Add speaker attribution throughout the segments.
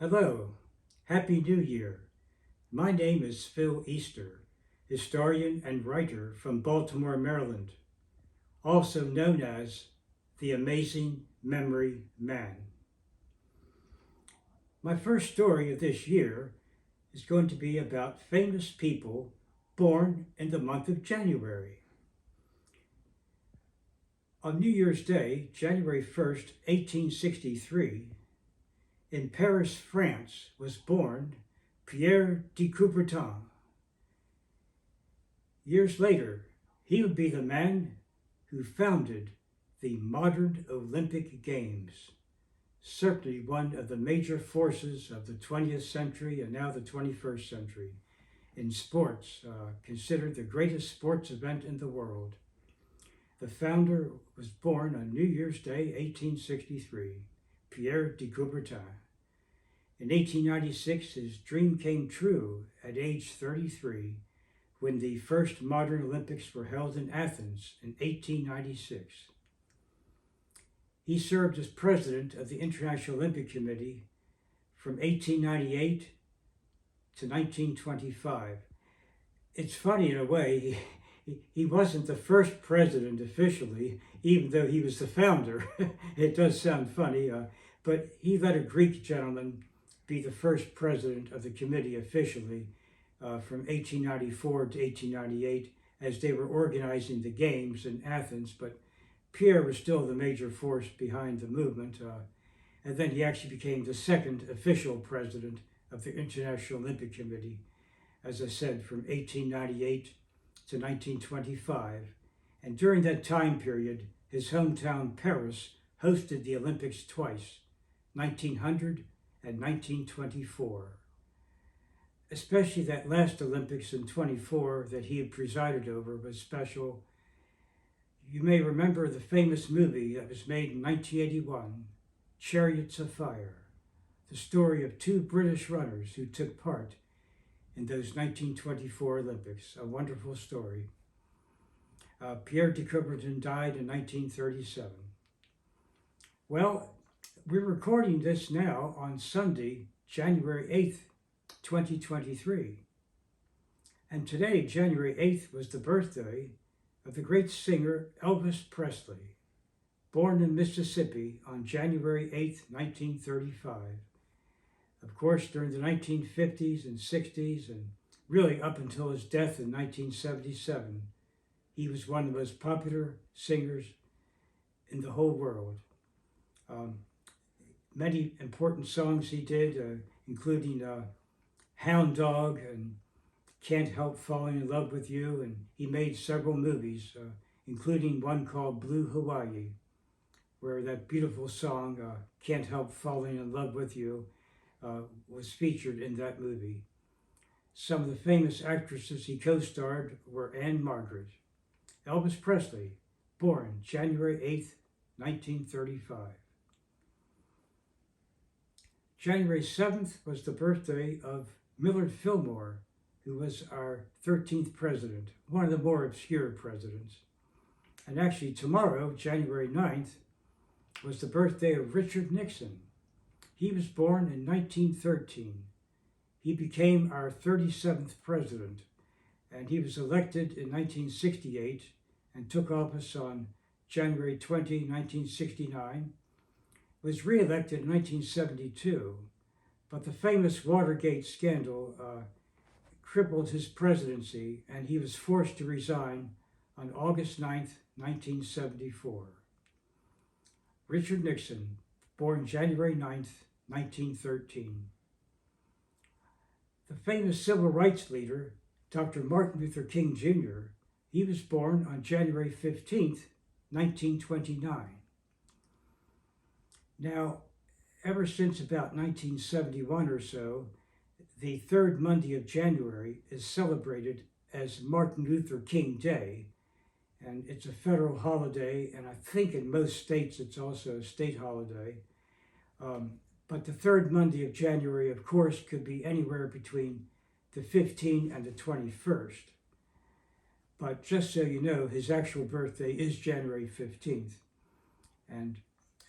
Speaker 1: Hello, Happy New Year. My name is Phil Easter, historian and writer from Baltimore, Maryland, also known as the Amazing Memory Man. My first story of this year is going to be about famous people born in the month of January. On New Year's Day, January 1st, 1863, in Paris, France, was born Pierre de Coubertin. Years later, he would be the man who founded the modern Olympic Games, certainly one of the major forces of the 20th century and now the 21st century in sports, considered the greatest sports event in the world. The founder was born on New Year's Day, 1863, Pierre de Coubertin. In 1896, his dream came true at age 33 when the first modern Olympics were held in Athens in 1896. He served as president of the International Olympic Committee from 1898 to 1925. It's funny in a way, he wasn't the first president officially, even though he was the founder. It does sound funny, but he let a Greek gentleman be the first president of the committee officially from 1894 to 1898 as they were organizing the games in Athens, but Pierre was still the major force behind the movement, and then he actually became the second official president of the International Olympic Committee, as I said, from 1898 to 1925, and during that time period, his hometown Paris hosted the Olympics twice, 1900 and 1924. Especially that last Olympics in 24 that he had presided over was special. You may remember the famous movie that was made in 1981, Chariots of Fire, the story of two British runners who took part in those 1924 Olympics. A wonderful story. Pierre de Coubertin died in 1937. Well, we're recording this now on Sunday, January 8th, 2023. And today, January 8th, was the birthday of the great singer Elvis Presley, born in Mississippi on January 8th, 1935. Of course, during the 1950s and 60s, and really up until his death in 1977, he was one of the most popular singers in the whole world. Many important songs he did, including Hound Dog and Can't Help Falling in Love with You, and he made several movies, including one called Blue Hawaii, where that beautiful song, Can't Help Falling in Love with You, was featured in that movie. Some of the famous actresses he co-starred were Anne Margaret. Elvis Presley, born January 8th, 1935. January 7th was the birthday of Millard Fillmore, who was our 13th president, one of the more obscure presidents. And actually tomorrow, January 9th, was the birthday of Richard Nixon. He was born in 1913. He became our 37th president, and he was elected in 1968 and took office on January 20, 1969, was re-elected in 1972, but the famous Watergate scandal crippled his presidency, and he was forced to resign on August 9th, 1974. Richard Nixon, born January 9th, 1913. The famous civil rights leader, Dr. Martin Luther King Jr., he was born on January 15th, 1929. Now, ever since about 1971 or so, the third Monday of January is celebrated as Martin Luther King Day, and it's a federal holiday, and I think in most states it's also a state holiday. But the third Monday of January, of course, could be anywhere between the 15th and the 21st. But just so you know, his actual birthday is January 15th. And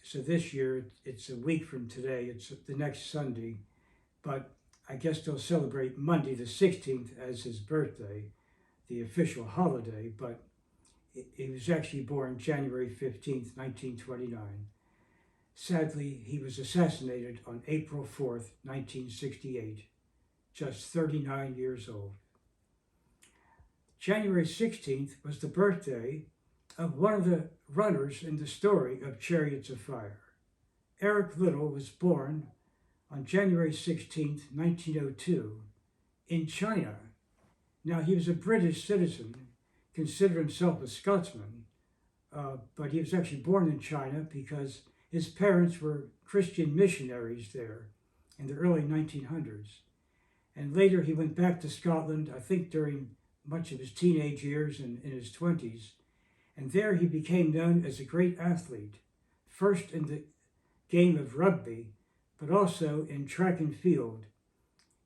Speaker 1: so this year, it's a week from today, it's the next Sunday. but I guess they'll celebrate Monday the 16th as his birthday, the official holiday, but he was actually born January 15th, 1929. Sadly, he was assassinated on April 4th, 1968, just 39 years old. January 16th was the birthday of one of the runners in the story of Chariots of Fire. Eric Liddell was born on January 16th, 1902, in China. Now, he was a British citizen, considered himself a Scotsman, but he was actually born in China because his parents were Christian missionaries there in the early 1900s. And later he went back to Scotland, I think during much of his teenage years and in his 20s. And there he became known as a great athlete, first in the game of rugby, but also in track and field.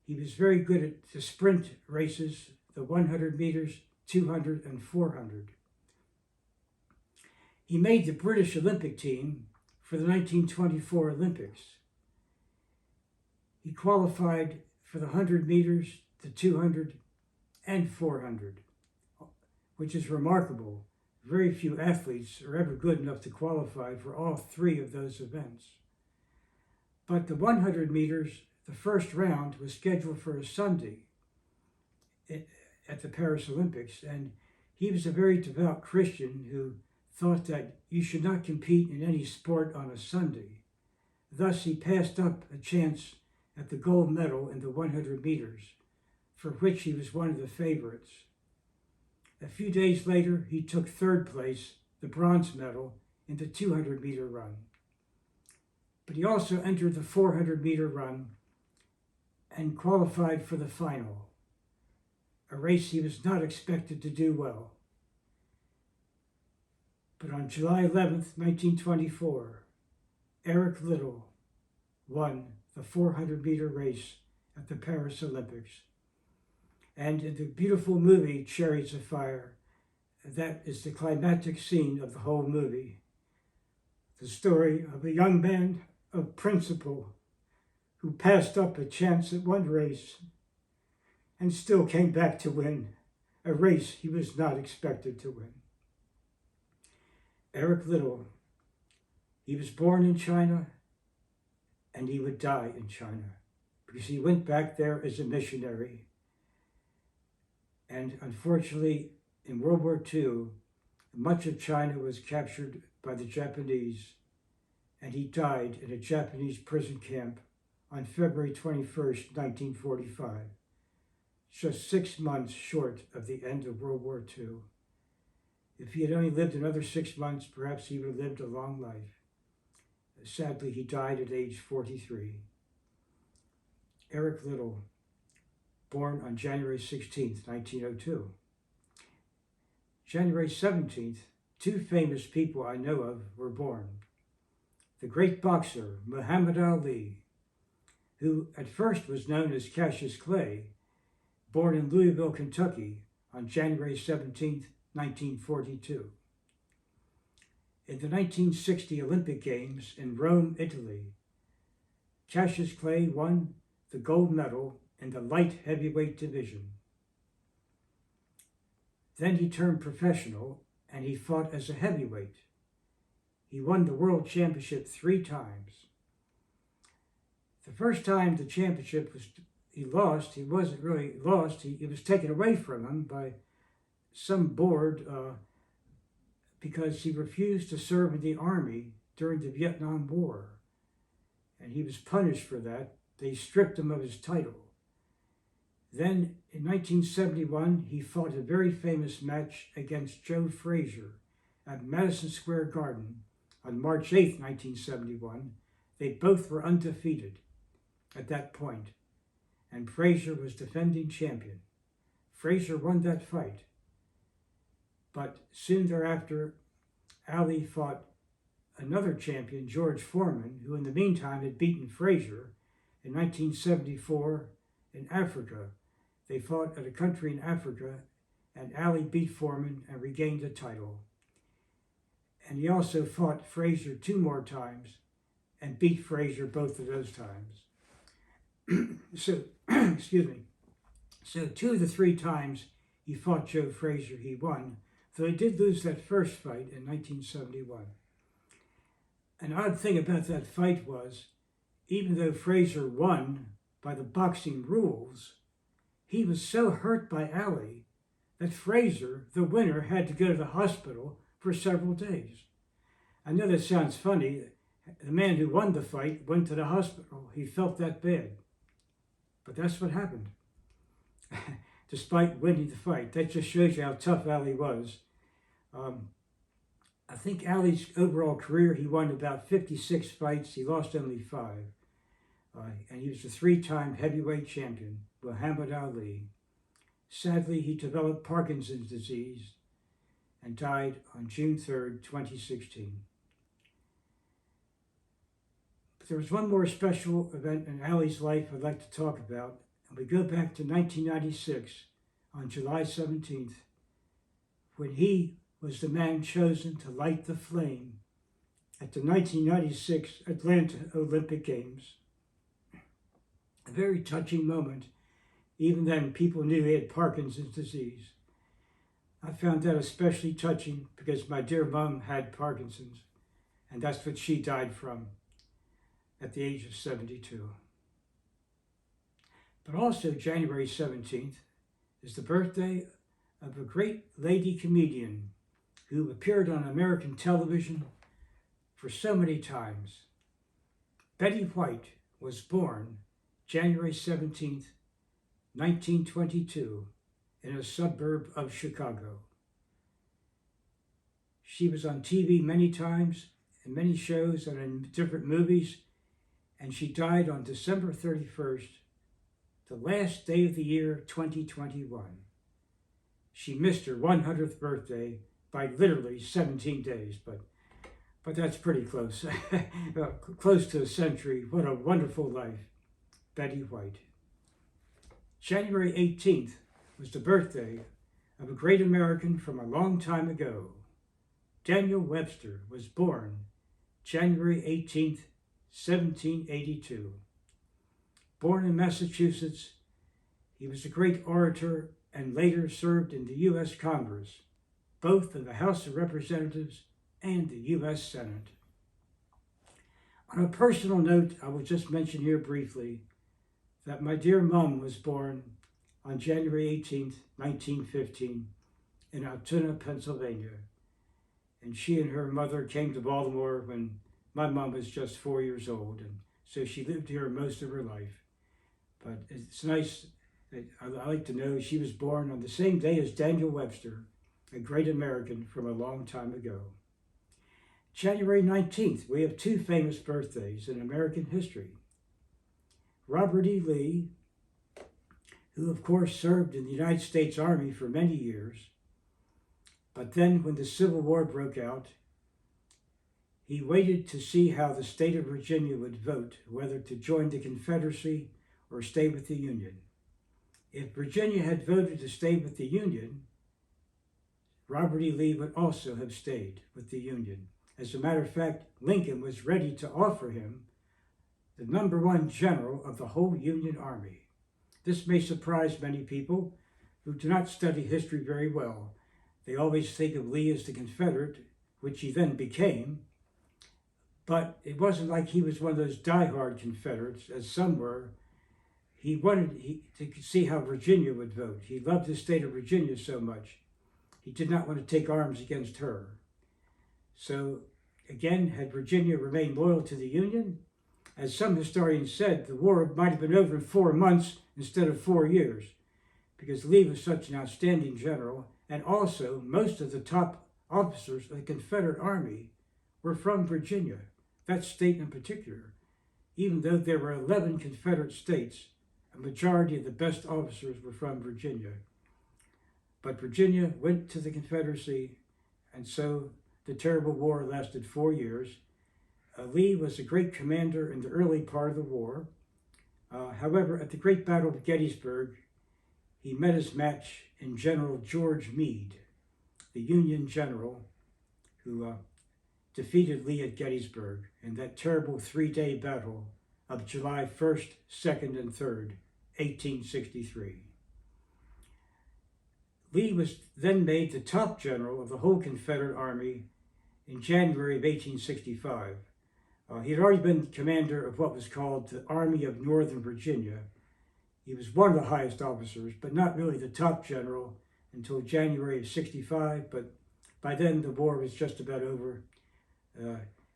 Speaker 1: He was very good at the sprint races, the 100 meters, 200, and 400. He made the British Olympic team for the 1924 Olympics. He qualified for the 100 meters, the 200, and 400, which is remarkable. Very few athletes are ever good enough to qualify for all three of those events. But the 100 meters, the first round, was scheduled for a Sunday at the Paris Olympics, and he was a very devout Christian who thought that you should not compete in any sport on a Sunday. Thus, he passed up a chance at the gold medal in the 100 meters, for which he was one of the favorites. A few days later, he took third place, the bronze medal, in the 200-meter run. But he also entered the 400-meter run and qualified for the final, a race he was not expected to do well. But on July 11th, 1924, Eric Liddell won the 400-meter race at the Paris Olympics. And in the beautiful movie, Chariots of Fire, that is the climactic scene of the whole movie. The story of a young man of principle who passed up a chance at one race and still came back to win a race he was not expected to win. Eric Liddell, he was born in China and he would die in China because he went back there as a missionary. And unfortunately, in World War II, much of China was captured by the Japanese, and he died in a Japanese prison camp on February 21st, 1945, just 6 months short of the end of World War II. If he had only lived another 6 months, perhaps he would have lived a long life. Sadly, he died at age 43. Eric Liddell, born on January 16th, 1902. January 17th, two famous people I know of were born. The great boxer, Muhammad Ali, who at first was known as Cassius Clay, born in Louisville, Kentucky on January 17th, 1942. In the 1960 Olympic Games in Rome, Italy, Cassius Clay won the gold medal in the light heavyweight division. Then he turned professional and he fought as a heavyweight. He won the world championship 3 times. The first time the championship he lost, he wasn't really lost, it was taken away from him by some board because he refused to serve in the army during the Vietnam War. And he was punished for that. They stripped him of his title. Then in 1971, he fought a very famous match against Joe Frazier at Madison Square Garden on March 8, 1971. They both were undefeated at that point, and Frazier was defending champion. Frazier won that fight, but soon thereafter, Ali fought another champion, George Foreman, who in the meantime had beaten Frazier in 1974 in Africa. They fought at a country in Africa, and Ali beat Foreman and regained the title. And he also fought Frazier 2 more times and beat Frazier both of those times. So, excuse me. So 2 of the 3 times he fought Joe Frazier, he won, though he did lose that first fight in 1971. An odd thing about that fight was, even though Frazier won by the boxing rules, he was so hurt by Ali that Frazier, the winner, had to go to the hospital for several days. I know that sounds funny. The man who won the fight went to the hospital. He felt that bad. But that's what happened. Despite winning the fight, that just shows you how tough Ali was. I think Ali's overall career, he won about 56 fights. He lost only 5. And he was a 3-time heavyweight champion, Muhammad Ali. Sadly, he developed Parkinson's disease and died on June 3rd, 2016. But there was one more special event in Ali's life I'd like to talk about. And we go back to 1996 on July 17th, when he was the man chosen to light the flame at the 1996 Atlanta Olympic Games. A very touching moment. Even then, people knew he had Parkinson's disease. I found that especially touching because my dear mom had Parkinson's, and that's what she died from at the age of 72. But also January 17th is the birthday of a great lady comedian who appeared on American television for so many times. Betty White was born January 17th, 1922, in a suburb of Chicago. She was on TV many times, in many shows and in different movies, and she died on December 31st, the last day of the year 2021. She missed her 100th birthday by literally 17 days, but that's pretty close. Close to a century. What a wonderful life. Betty White. January 18th was the birthday of a great American from a long time ago. Daniel Webster was born January 18th, 1782. Born in Massachusetts, he was a great orator and later served in the U.S. Congress, both in the House of Representatives and the U.S. Senate. On a personal note, I will just mention here briefly that my dear mom was born on January 18th, 1915, in Altoona, Pennsylvania. And she and her mother came to Baltimore when my mom was just 4 years old, and so she lived here most of her life. But it's nice, I like to know she was born on the same day as Daniel Webster, a great American from a long time ago. January 19th, we have 2 famous birthdays in American history. Robert E. Lee, who of course served in the United States Army for many years, but then when the Civil War broke out, he waited to see how the state of Virginia would vote, whether to join the Confederacy or stay with the Union. If Virginia had voted to stay with the Union, Robert E. Lee would also have stayed with the Union. As a matter of fact, Lincoln was ready to offer him the #1 general of the whole Union Army. This may surprise many people who do not study history very well. They always think of Lee as the Confederate, which he then became, but it wasn't like he was one of those diehard Confederates, as some were. He wanted to see how Virginia would vote. He loved the state of Virginia so much. He did not want to take arms against her. So, again, had Virginia remained loyal to the Union, as some historians said, the war might have been over in 4 months instead of 4 years, because Lee was such an outstanding general, and also most of the top officers of the Confederate Army were from Virginia, that state in particular. Even though there were 11 Confederate states, a majority of the best officers were from Virginia. But Virginia went to the Confederacy, and so the terrible war lasted 4 years. Lee was a great commander in the early part of the war. However, at the Great Battle of Gettysburg, he met his match in General George Meade, the Union general who defeated Lee at Gettysburg in that terrible 3-day battle of July 1st, 2nd, and 3rd, 1863. Lee was then made the top general of the whole Confederate Army in January of 1865. He had already been commander of what was called the Army of Northern Virginia. He was one of the highest officers, but not really the top general until January of 65, but by then the war was just about over.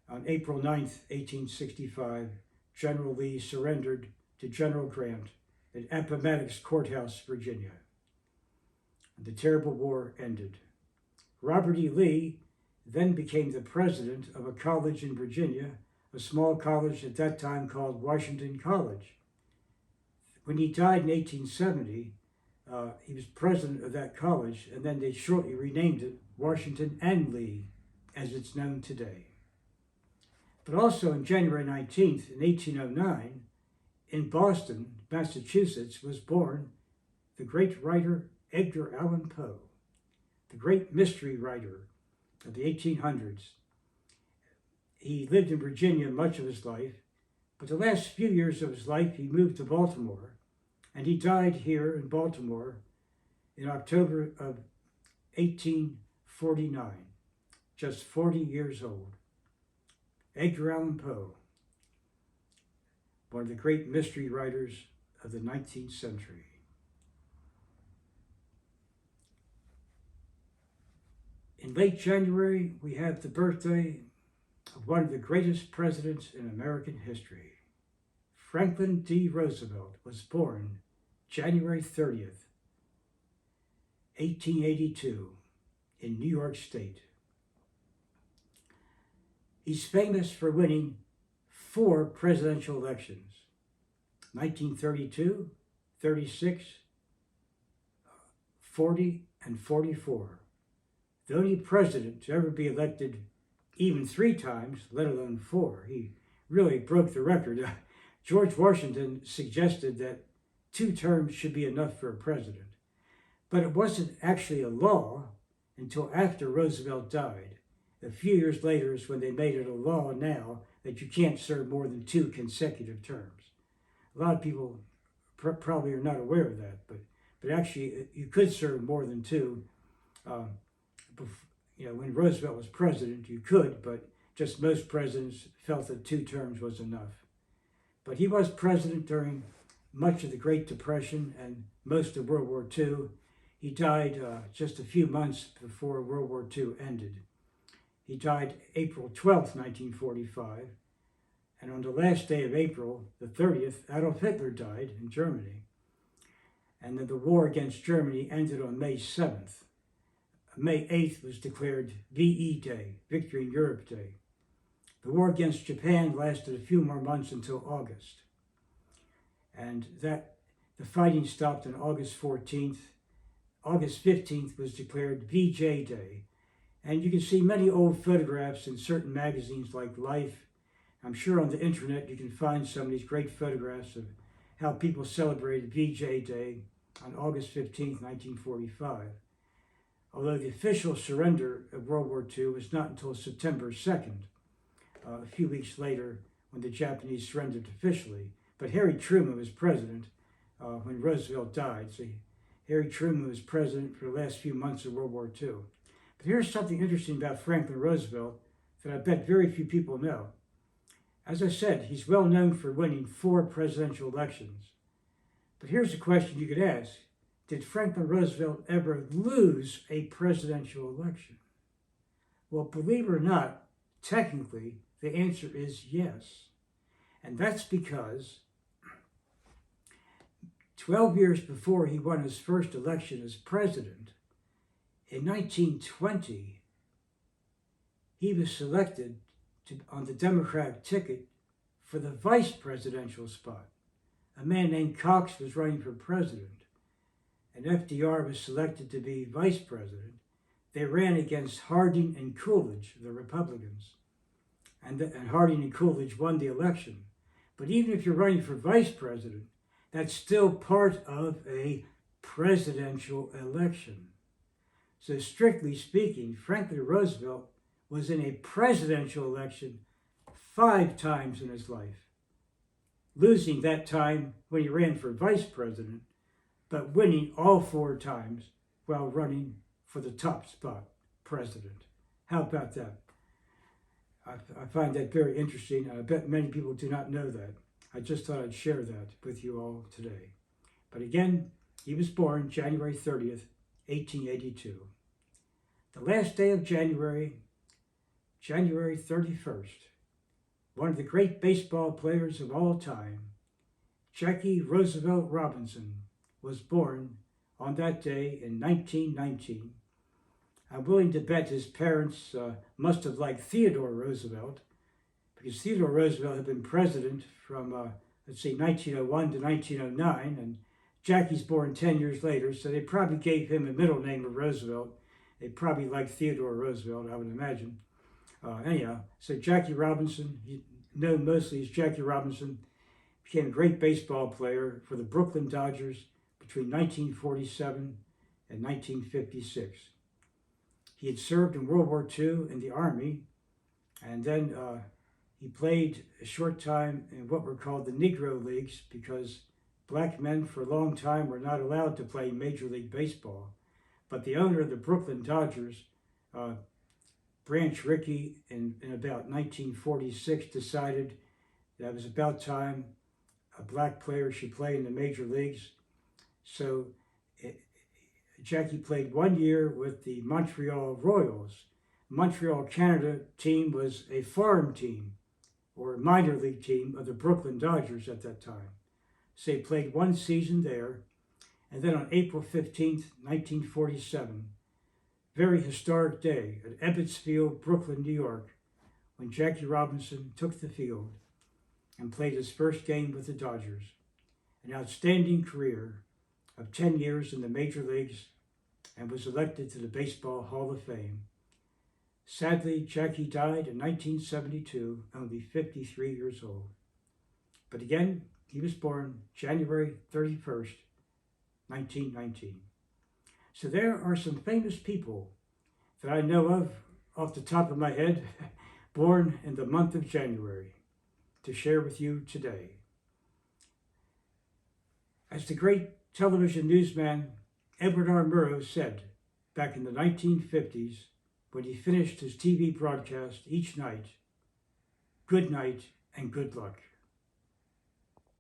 Speaker 1: On April 9th, 1865, General Lee surrendered to General Grant at Appomattox Courthouse, Virginia. And the terrible war ended. Robert E. Lee then became the president of a college in Virginia, a small college at that time called Washington College. When he died in 1870, he was president of that college, and then they shortly renamed it Washington and Lee, as it's known today. But also on January 19th, in 1809, in Boston, Massachusetts, was born the great writer Edgar Allan Poe, the great mystery writer of the 1800s. He lived in Virginia much of his life, but the last few years of his life he moved to Baltimore, and he died here in Baltimore in October of 1849, just 40 years old. Edgar Allan Poe, one of the great mystery writers of the 19th century. In late January, we have the birthday of one of the greatest presidents in American history. Franklin D. Roosevelt was born January 30th, 1882, in New York State. He's famous for winning 4 presidential elections, 1932, 36, 40, and 44. The only president to ever be elected even 3 times, let alone 4. He really broke the record. George Washington suggested that 2 terms should be enough for a president. But it wasn't actually a law until after Roosevelt died. A few years later is when they made it a law now that you can't serve more than 2 consecutive terms. A lot of people probably are not aware of that, but actually you could serve more than 2. When Roosevelt was president, you could, but just most presidents felt that 2 terms was enough. But he was president during much of the Great Depression and most of World War II. He died just a few months before World War II ended. He died April 12th, 1945, and on the last day of April, the 30th, Adolf Hitler died in Germany. And then the war against Germany ended on May 7th. May 8th was declared VE Day, Victory in Europe Day. The war against Japan lasted a few more months until August. And the fighting stopped on August 14th. August 15th was declared VJ Day. And you can see many old photographs in certain magazines like Life. I'm sure on the internet you can find some of these great photographs of how people celebrated VJ Day on August 15th, 1945. Although the official surrender of World War II was not until September 2nd, a few weeks later when the Japanese surrendered officially. But Harry Truman was president when Roosevelt died. So Harry Truman was president for the last few months of World War II. But here's something interesting about Franklin Roosevelt that I bet very few people know. As I said, he's well known for winning 4 presidential elections. But here's a question you could ask. Did Franklin Roosevelt ever lose a presidential election? Well, believe it or not, technically, the answer is yes. And that's because 12 years before he won his first election as president, in 1920, he was selected on the Democratic ticket for the vice presidential spot. A man named Cox was running for president, and FDR was selected to be vice president. They ran against Harding and Coolidge, the Republicans, and Harding and Coolidge won the election. But even if you're running for vice president, that's still part of a presidential election. So strictly speaking, Franklin Roosevelt was in a presidential election 5 times in his life. losing that time when he ran for vice president, but winning all 4 times while running for the top spot, president. How about that? I find that very interesting, and I bet many people do not know that. I just thought I'd share that with you all today. But again, he was born January 30th, 1882. The last day of January, January 31st, one of the great baseball players of all time, Jackie Roosevelt Robinson, was born on that day in 1919. I'm willing to bet his parents must have liked Theodore Roosevelt, because Theodore Roosevelt had been president from, 1901 to 1909, and Jackie's born 10 years later, so they probably gave him a middle name of Roosevelt. They probably liked Theodore Roosevelt, I would imagine. Anyhow, so Jackie Robinson, known mostly as Jackie Robinson, became a great baseball player for the Brooklyn Dodgers between 1947 and 1956. He had served in World War II in the Army, and then he played a short time in what were called the Negro Leagues, because black men for a long time were not allowed to play Major League Baseball. But the owner of the Brooklyn Dodgers, Branch Rickey, in about 1946 decided that it was about time a black player should play in the major leagues. So Jackie played 1 year with the Montreal Royals. Montreal, Canada team was a farm team or a minor league team of the Brooklyn Dodgers at that time. So he played 1 season there. And then on April 15th, 1947, very historic day at Ebbets Field, Brooklyn, New York, when Jackie Robinson took the field and played his first game with the Dodgers. An outstanding career of 10 years in the major leagues, and was elected to the Baseball Hall of Fame. Sadly, Jackie died in 1972, only 53 years old. But again, he was born January 31st, 1919. So there are some famous people that I know of off the top of my head, born in the month of January, to share with you today. As the great television newsman Edward R. Murrow said back in the 1950s, when he finished his TV broadcast each night, good night and good luck.